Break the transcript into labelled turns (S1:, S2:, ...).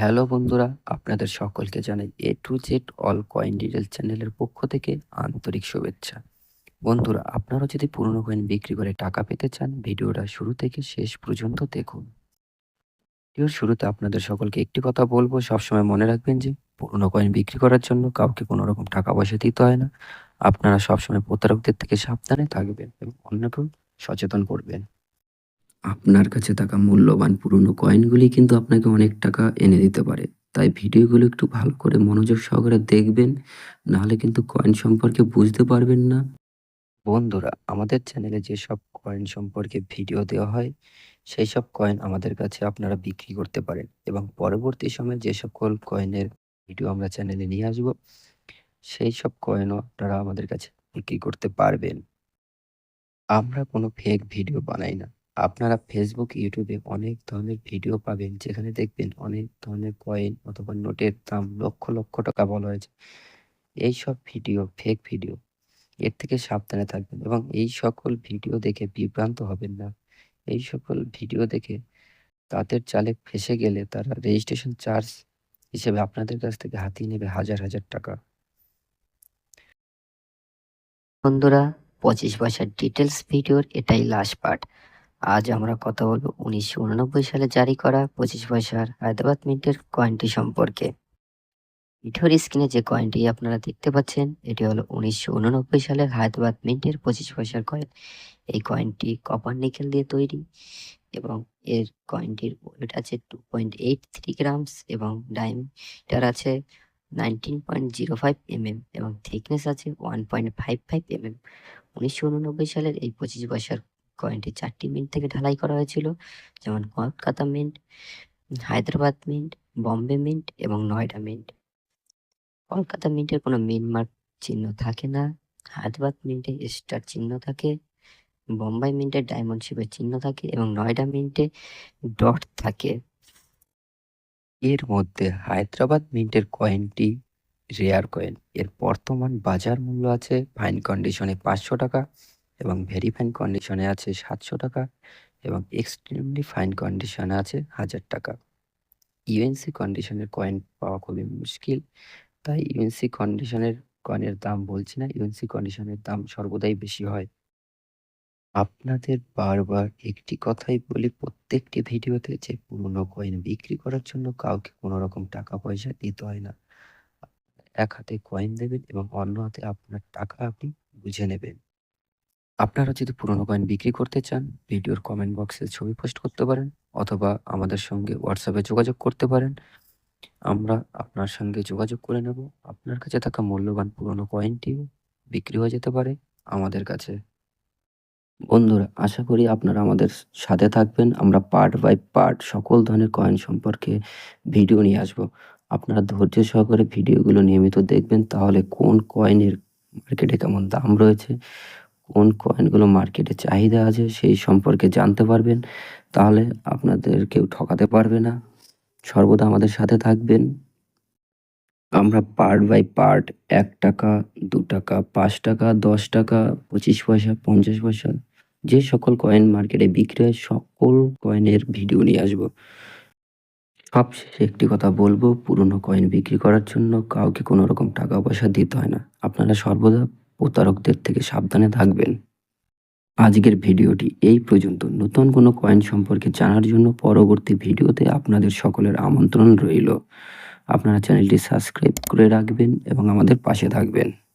S1: Hello বন্ধুরা, আপনাদের সকলকে জানাই A to Z all coin detail চ্যানেলের পক্ষ থেকে আন্তরিক শুভেচ্ছা। বন্ধুরা, আপনারা যদি পুরনো কয়েন বিক্রি করে টাকা পেতে চান, ভিডিওটা শুরু থেকে শেষ পর্যন্ত দেখুন। ভিডিওর শুরুতে আপনাদের সকলকে একটি কথা বলবো, সবসময় মনে রাখবেন যে পুরনো কয়েন বিক্রি করার জন্য কাউকে কোনো রকম টাকা পয়সা দিতে হয় না। আপনারা সবসময় প্রতারকদের থেকে সাবধানে থাকবেন এবং অন্যকেও সচেতন করবেন। আপনার কাছে থাকা মূল্যবান পুরনো কয়েনগুলি কিন্তু আপনাকে অনেক টাকা এনে দিতে পারে। তাই ভিডিওগুলো একটু ভালো করে মনোযোগ সহকারে দেখবেন, নাহলে কিন্তু কয়েন সম্পর্কে বুঝতে পারবেন না। বন্ধুরা, আমাদের চ্যানেলে যেসব কয়েন সম্পর্কে ভিডিও দেওয়া হয়, সেই সব কয়েন আমাদের কাছে আপনারা বিক্রি করতে পারেন এবং পরবর্তী সময়ে যে সকল কয়েনের ভিডিও আমরা চ্যানেলে নিয়ে আসব, সেই সব কয়েনও আপনারা আমাদের কাছে বিক্রি করতে পারবেন। আমরা কোনো ফেক ভিডিও বানাই না। আপনারা ফেসবুক, ইউটিউবে অনেক ধরনের ভিডিও পাবেন যেখানে দেখবেন অনেক ধরনের কয়েন অথবা নোটের দাম লক্ষ, লক্ষ টাকা বলা হয়েছে। এইসব ভিডিও ফেক ভিডিও। এর থেকে সাবধানে থাকবেন এবং এই সকল ভিডিও দেখে বিভ্রান্ত হবেন না। এই সকল ভিডিও দেখে তাদের জালে ফেঁসে গেলে তারা রেজিস্ট্রেশন চার্জ হিসেবে আপনাদের কাছ থেকে হাতিয়ে নেবে হাজার, হাজার টাকা।
S2: বন্ধুরা, 25 পয়সার ডিটেলস ভিডিওর এটাই লাস্ট পার্ট। আজ আমরা কথা বলবো 1989 সালে জারি করা 25 পয়সার হায়দ্রাবাদ মিন্টের কয়েনটি সম্পর্কে। ভিডিওর স্ক্রিনে যে কয়েনটি আপনারা দেখতে পাচ্ছেন, এটি হলো 1989 সালের হায়দ্রাবাদ মিন্টের 25 পয়সার কয়েন। এই কয়েনটি কপার নিকেল দিয়ে তৈরি এবং এর কয়েনটির ওয়েট আছে 2.83 গ্রামস এবং ডায়ামিটার আছে 19.05 এবং থিকনেস আছে 1.55 mm। 1989 সালের এই 25 পয়সার কয়েনটি 4টি মিন্ট থেকে ঢালাই করা হয়েছিল, যেমন Kolkata mint, Hyderabad mint, Bombay mint এবং নয়ডা মিন্ট। কলকাতা মিন্টের কোনো মিন্ট মার্ক চিহ্ন থাকে না, হায়দ্রাবাদ মিন্টে স্টার চিহ্ন থাকে, বোম্বাই মিন্টে ডায়মন্ড শেপের চিহ্ন থাকে এবং নয়ডা মিন্টে ডট থাকে।
S1: এর মধ্যে হায়দ্রাবাদ মিন্টের কয়েনটি রেয়ার কয়েন। এর বর্তমান বাজার মূল্য আছে ফাইন কন্ডিশনে 500 টাকা এবং ভেরি ফাইন কন্ডিশনে আছে 700 টাকা এবং এক্সট্রিমলি ফাইন কন্ডিশনে আছে 1000 টাকা। ইউএনসি কন্ডিশনের কয়েন পাওয়া খুবই মুশকিল, তাই ইউএনসি কন্ডিশনের কয়েনের দাম বলছি না, ইউএনসি কন্ডিশনের দাম সর্বদাই বেশি হয়। আপনাদের বারবার একটি কথাই বলি প্রত্যেকটি ভিডিওতে, যে পুরনো কয়েন বিক্রি করার জন্য কাউকে কোনো রকম টাকা পয়সা দিতে হয় না। এক হাতে কয়েন দেবেন এবং অন্য হাতে আপনার টাকা আপনি বুঝে নেবেন। আপনারা যদি পুরনো কয়েন বিক্রি করতে চান, ভিডিওর কমেন্ট বক্সে ছবি পোস্ট করতে পারেন অথবা আমাদের সঙ্গে হোয়াটসঅ্যাপে যোগাযোগ করতে পারেন। আমরা আপনার সঙ্গে যোগাযোগ করে নেব। আপনার কাছে থাকা মূল্যবান পুরনো কয়েনটিও বিক্রি হয়ে যেতে পারে আমাদের কাছে। বন্ধুরা, আশা করি আপনারা আমাদের সাথে থাকবেন। আমরা পার্ট বাই পার্ট সকল ধরনের কয়েন সম্পর্কে ভিডিও নিয়ে আসবো। আপনারা ধৈর্য সহকারে ভিডিওগুলো নিয়মিত দেখবেন, তাহলে কোন কয়েনের মার্কেটে কেমন দাম রয়েছে, কোন কয়েনগুলো মার্কেটে চাহিদা আছে সেই সম্পর্কে জানতে পারবেন। তাহলে আপনাদের কেউ ঠকাতে পারবে না। সর্বদা আমাদের সাথে থাকবেন। আমরা পার্ট বাই পার্ট ৳১, ৳২, ৳৫, ৳১০, ২৫ পয়সা, ৫০ পয়সা যে সকল কয়েন মার্কেটে বিক্রি হয় সকল কয়েনের ভিডিও নিয়ে আসবো। সবশেষে একটি কথা বলবো, পুরনো কয়েন বিক্রি করার জন্য কাউকে কোনো রকম টাকা পয়সা দিতে হয় না। আপনারা সর্বদা প্রতারকদের থেকে সাবধানে থাকবেন। আজকের ভিডিওটি এই পর্যন্ত। নতুন কোনো কয়েন সম্পর্কে জানার জন্য পরবর্তী ভিডিওতে আপনাদের সকলের আমন্ত্রণ রইল। আপনারা চ্যানেলটি সাবস্ক্রাইব করে রাখবেন এবং আমাদের পাশে থাকবেন।